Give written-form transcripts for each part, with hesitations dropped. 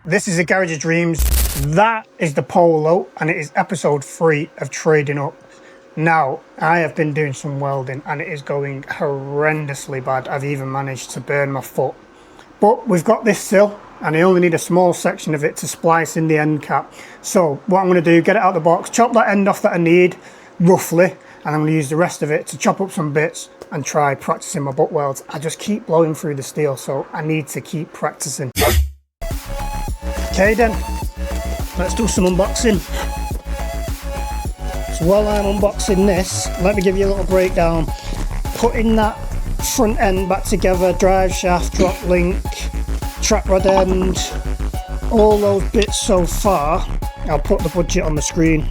This is the Garage of Dreams. That is the Polo, and it is episode 3 of Trading Up. Now, I have been doing some welding, and it is going horrendously bad. I've even managed to burn my foot. But we've got this Sill, and I only need a small section of it to splice in the end cap. So what I'm going to do, get it out of the box, chop that end off that I need, roughly, and I'm going to use the rest of it to chop up some bits and try practicing my butt welds. I just keep blowing through the steel, so I need to keep practicing. Okay then, let's do some unboxing. So while I'm unboxing this, let me give you a little breakdown. Putting that front end back together, drive shaft, drop link, trap rod end, all those bits so far. I'll put the budget on the screen.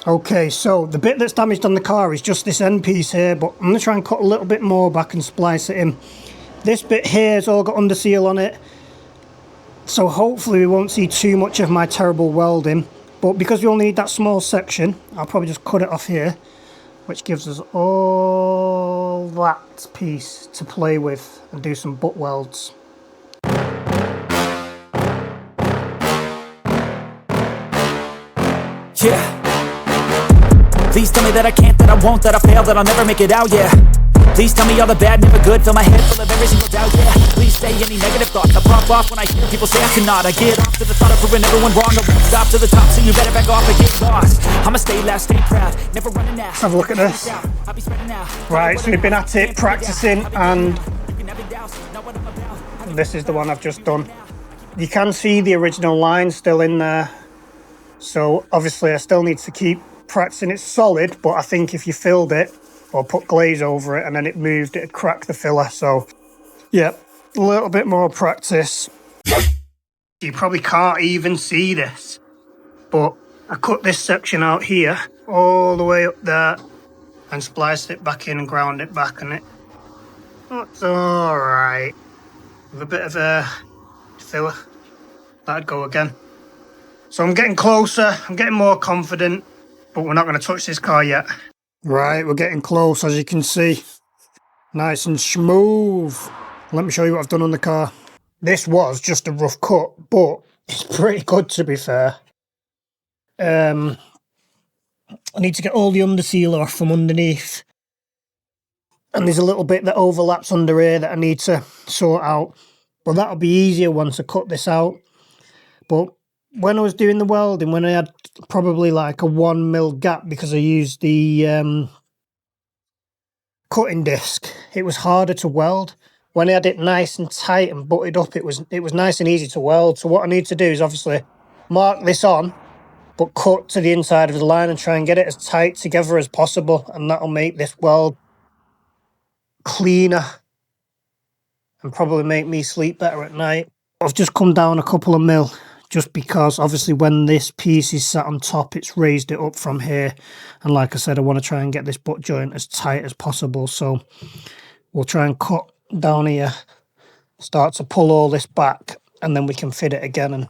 Okay, so the bit that's damaged on the car is just this end piece here, but I'm going to try and cut a little bit more back and splice it in. This bit here has all got under seal on it, so hopefully we won't see too much of my terrible welding. But because we only need that small section, I'll probably just cut it off here, which gives us all that piece to play with and do some butt welds. Yeah. Please tell me that I can't, that I won't, that I fail, that I'll never make it out, yeah. Please tell me all the bad, never good, fill my head full of every single doubt, yeah. Please say any negative thoughts, I pop off when I hear people say I cannot. I get off to the thought of proving everyone wrong, I won't stop to the top, so you better back off and get lost. I'ma stay loud, stay proud, never running out. Have a look at this. Right, so we've been at it, practicing, and this is the one I've just done. You can see the original line still in there, so obviously I still need to keep practicing. It's solid, but I think if you filled it or put glaze over it and then it moved, it'd crack the filler. So yeah, a little bit more practice. You probably can't even see this, but I cut this section out here all the way up there and spliced it back in and ground it back, and it looks all right with a bit of a filler. That'd go again. So I'm getting closer, I'm getting more confident, but we're not going to touch this car yet. Right, we're getting close, as you can see. Nice and smooth. Let me show you what I've done on the car. This was just a rough cut, but it's pretty good, to be fair. I need to get all the under seal off from underneath. And there's a little bit that overlaps under here that I need to sort out. But that'll be easier once I cut this out. But when I was doing the welding, when I had probably like a 1mm gap because I used the cutting disc, it was harder to weld. When I had it nice and tight and butted up, it was nice and easy to weld. So what I need to do is obviously mark this on, but cut to the inside of the line and try and get it as tight together as possible, and that'll make this weld cleaner and probably make me sleep better at night. I've just come down a couple of mil, just because obviously when this piece is sat on top, it's raised it up from here. And like I said, I want to try and get this butt joint as tight as possible. So we'll try and cut down here, start to pull all this back, and then we can fit it again and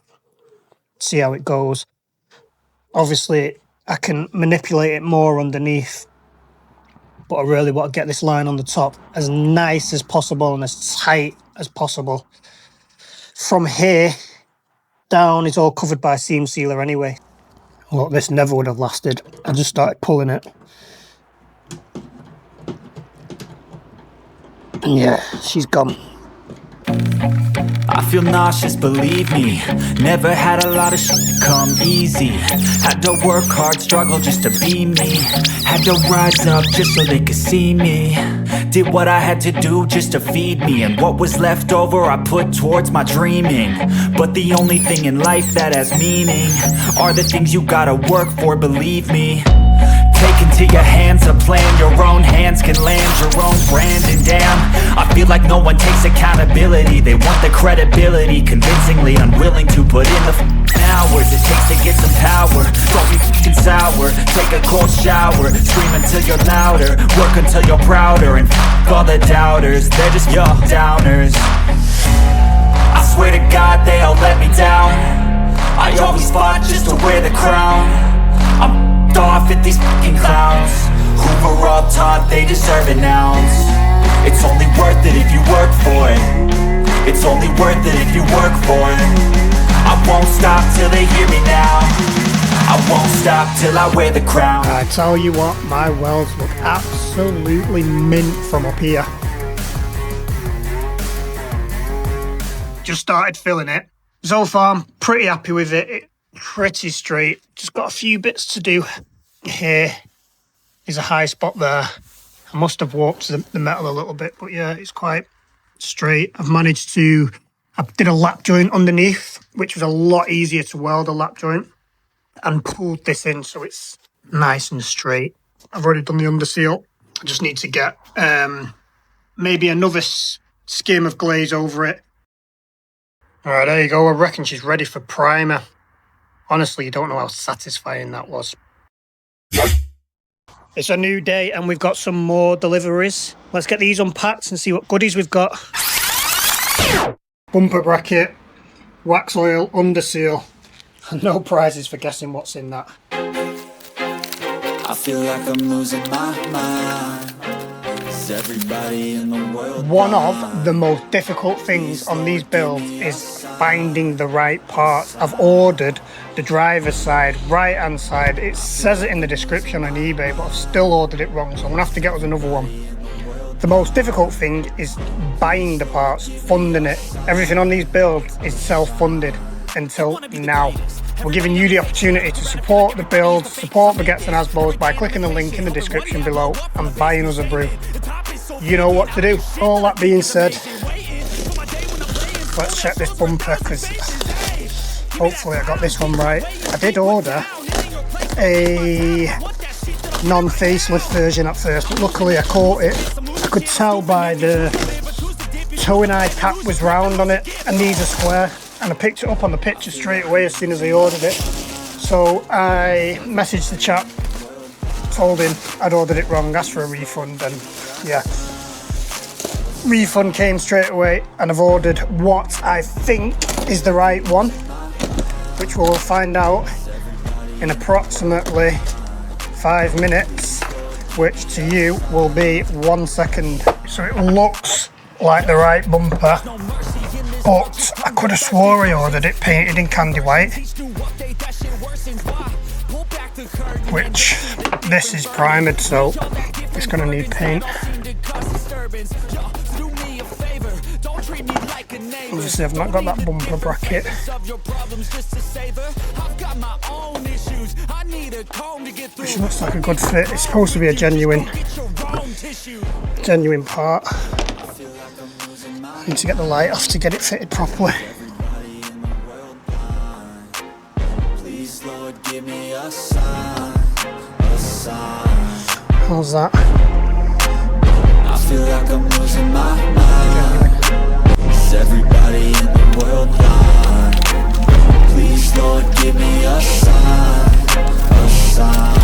see how it goes. Obviously, I can manipulate it more underneath, but I really want to get this line on the top as nice as possible and as tight as possible. From here down is all covered by seam sealer anyway. Look, this never would have lasted. I just started pulling it. And yeah, she's gone. I feel nauseous, believe me. Never had a lot of shit come easy. Had to work hard, struggle just to be me. Had to rise up just so they could see me. Did what I had to do just to feed me, and what was left over I put towards my dreaming. But the only thing in life that has meaning are the things you gotta work for, believe me. Take into your hands a plan, your own hands can land your own brand. And damn, I feel like no one takes accountability. They want the credibility, convincingly unwilling to put in the hours it takes to get some power. Don't be f***ing sour, take a cold shower, scream until you're louder, work until you're prouder, and f*** all the doubters, they're just your downers. I swear to God they all let me down. I always fought just to wear the crown. I'm off at these fucking clowns who were all taught they deserve an ounce. It's only worth it if you work for it. It's only worth it if you work for it. I won't stop till they hear me now. I won't stop till I wear the crown. I tell you what, my welds look absolutely mint from up here. Just started filling it. So far I'm pretty happy with it. It's pretty straight. Just got a few bits to do. Here is a high spot there. I must have warped the metal a little bit, but yeah, it's quite straight. I did a lap joint underneath, which was a lot easier to weld a lap joint, and pulled this in so it's nice and straight. I've already done the under seal. I just need to get maybe another skim of glaze over it. All right, there you go. I reckon she's ready for primer. Honestly, you don't know how satisfying that was. It's a new day and we've got some more deliveries. Let's get these unpacked and see what goodies we've got. Bumper bracket, wax oil, under seal. No prizes for guessing what's in that. I feel like I'm losing my mind. Is everybody in the world? One of the most difficult things on these builds is finding the right parts. I've ordered the driver's side, right hand side. It says it in the description on eBay, but I've still ordered it wrong, so I'm gonna have to get us another one. The most difficult thing is buying the parts, funding it. Everything on these builds is self-funded until now. We're giving you the opportunity to support the build, support Baguettes and ASBOs by clicking the link in the description below and buying us a brew. You know what to do. All that being said, let's check this bumper because hopefully I got this one right. I did order a non-facelift version at first, but luckily I caught it. I could tell by the towing eye cap was round on it and these are square. And I picked it up on the picture straight away as soon as I ordered it. So I messaged the chap, told him I'd ordered it wrong, asked for a refund, and yeah. Refund came straight away, and I've ordered what I think is the right one, which we'll find out in approximately 5 minutes, which to you will be 1 second. So it looks like the right bumper, but I could have swore I ordered it painted in candy white, which this is primed, so it's going to need paint. Obviously I've not got that bumper bracket. Which looks like a good fit. It's supposed to be a genuine part. I need to get the light off to get it fitted properly. How's that? I feel like I'm losing my mind. Is everybody in the world blind? Please, Lord, give me a sign, a sign.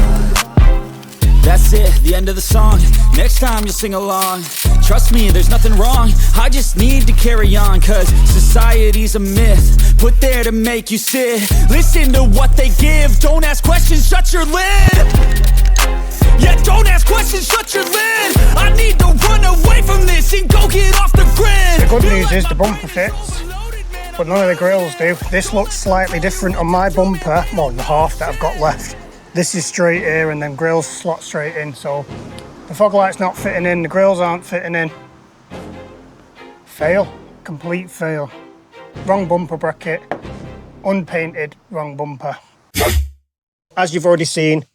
That's it, the end of the song. Next time you'll sing along. Trust me, there's nothing wrong. I just need to carry on, cause society's a myth put there to make you sit. Listen to what they give. Don't ask questions, shut your lid. Yeah, don't ask questions, shut your lid. I need to run away from this and go get off the grid. The good news is the bumper fits, but none of the grills do. This looks slightly different on my bumper, well, the half that I've got left. This is straight here and then grills slot straight in, so the fog light's not fitting in, the grills aren't fitting in. Fail, complete fail. Wrong bumper bracket, unpainted, wrong bumper. As you've already seen,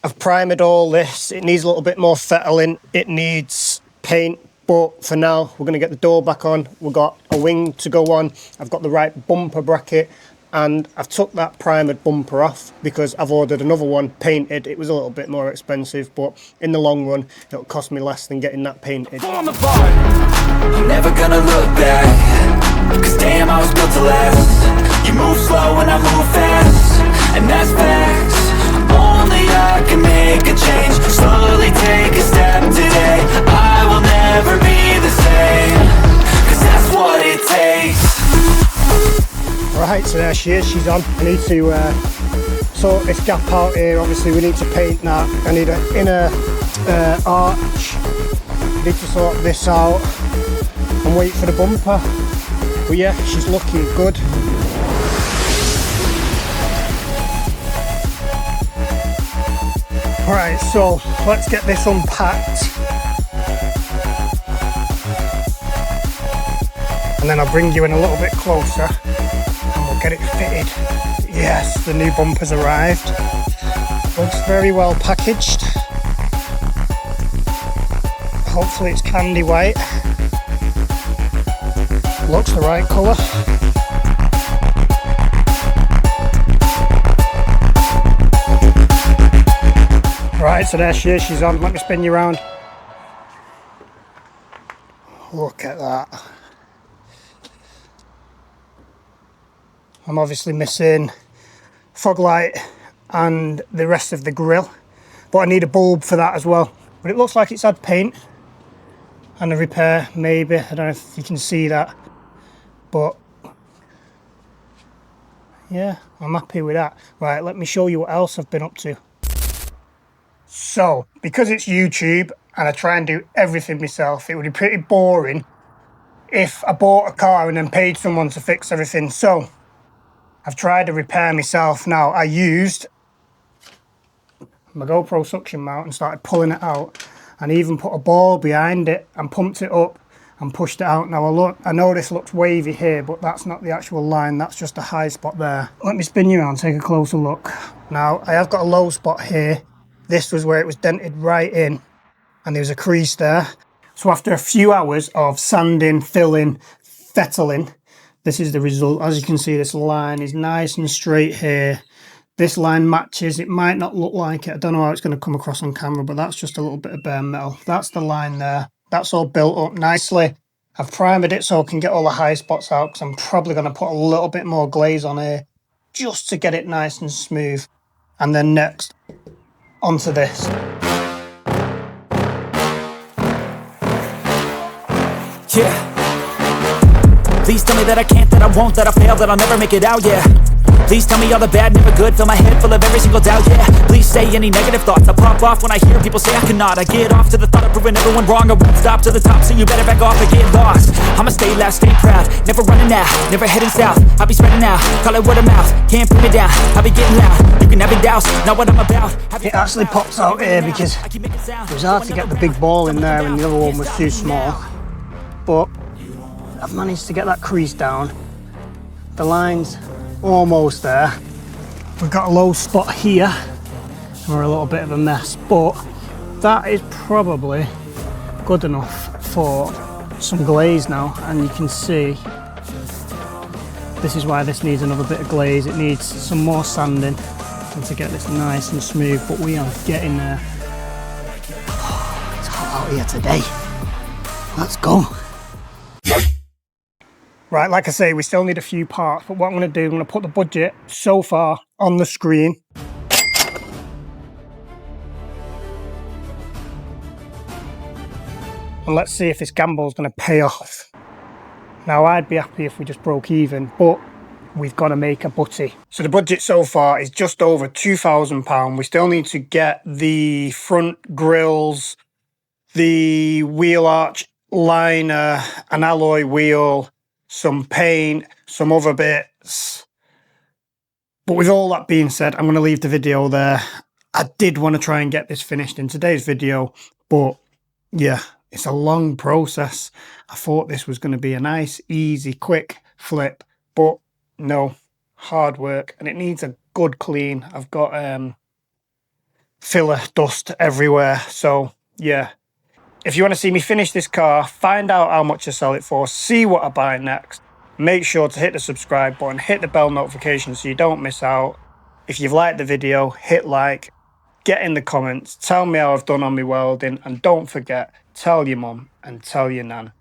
I've primed all this. It needs a little bit more fettling, it needs paint, but for now we're going to get the door back on. We've got a wing to go on, I've got the right bumper bracket, and I've took that primed bumper off because I've ordered another one painted. It was a little bit more expensive, but in the long run it'll cost me less than getting that painted. On the bar, I'm never gonna look back, cause damn I was built to last. You move slow and I move fast, and that's facts. Only I can make a change, slowly take a step today. I will never be the same, cause that's what it takes. Right, so there she is, she's on. I need to sort this gap out here. Obviously we need to paint that. I need an inner arch Need to sort this out and wait for the bumper. But yeah, she's looking good. Right, so let's get this unpacked. And then I'll bring you in a little bit closer and we'll get it fitted. Yes, the new bumper's arrived. Looks very well packaged. Hopefully it's candy white. Looks the right colour. Right, so there she is, she's on. Let me spin you around. Look at that. I'm obviously missing fog light and the rest of the grille, but I need a bulb for that as well. But it looks like it's had paint and a repair, maybe. I don't know if you can see that, but yeah, I'm happy with that. Right, let me show you what else I've been up to. So, because it's YouTube and I try and do everything myself, it would be pretty boring if I bought a car and then paid someone to fix everything. So, I've tried to repair myself. Now, I used my GoPro suction mount and started pulling it out, and even put a ball behind it and pumped it up and pushed it out. Now, I know this looks wavy here, but that's not the actual line, that's just a high spot there. Let me spin you around, take a closer look. Now, I have got a low spot here. This was where it was dented right in, and there was a crease there. So after a few hours of sanding, filling, fettling, this is the result. As you can see, this line is nice and straight here. This line matches. It might not look like it. I don't know how it's going to come across on camera, but that's just a little bit of bare metal. That's the line there. That's all built up nicely. I've primered it so I can get all the high spots out, because I'm probably going to put a little bit more glaze on here just to get it nice and smooth. And then next, onto this. Yeah. Please tell me that I can't, that I won't, that I fail, that I'll never make it out, yeah. Please tell me all the bad, never good, fill my head full of every single doubt, yeah. Please say any negative thoughts, I pop off when I hear people say I cannot. I get off to the thought of proving everyone wrong, I won't stop to the top, so you better back off and get lost. I'ma stay loud, stay proud, never running out, never heading south. I'll be spreading out, call it word of mouth, can't put me down, I'll be getting loud. You can have it douse, not what I'm about. It actually pops out here because it was hard to get the big ball in there and the other one was too small. But I've managed to get that crease down. The line's almost there. We've got a low spot here and we're a little bit of a mess, but that is probably good enough for some glaze now. And you can see this is why this needs another bit of glaze. It needs some more sanding and to get this nice and smooth, but we are getting there. It's hot out here today. Let's go. Right, like I say, we still need a few parts, but what I'm going to do, I'm going to put the budget so far on the screen. And let's see if this gamble is going to pay off. Now, I'd be happy if we just broke even, but we've got to make a butty. So the budget so far is just over £2,000. We still need to get the front grills, the wheel arch liner, an alloy wheel, some paint, some other bits. But with all that being said, I'm going to leave the video there. I did want to try and get this finished in today's video, but yeah, it's a long process. I thought this was going to be a nice, easy, quick flip, but no, hard work, and it needs a good clean. I've got filler dust everywhere, so yeah. If you want to see me finish this car, find out how much I sell it for, see what I buy next, make sure to hit the subscribe button, hit the bell notification so you don't miss out. If you've liked the video, hit like, get in the comments, tell me how I've done on my welding, and don't forget, tell your mum and tell your nan.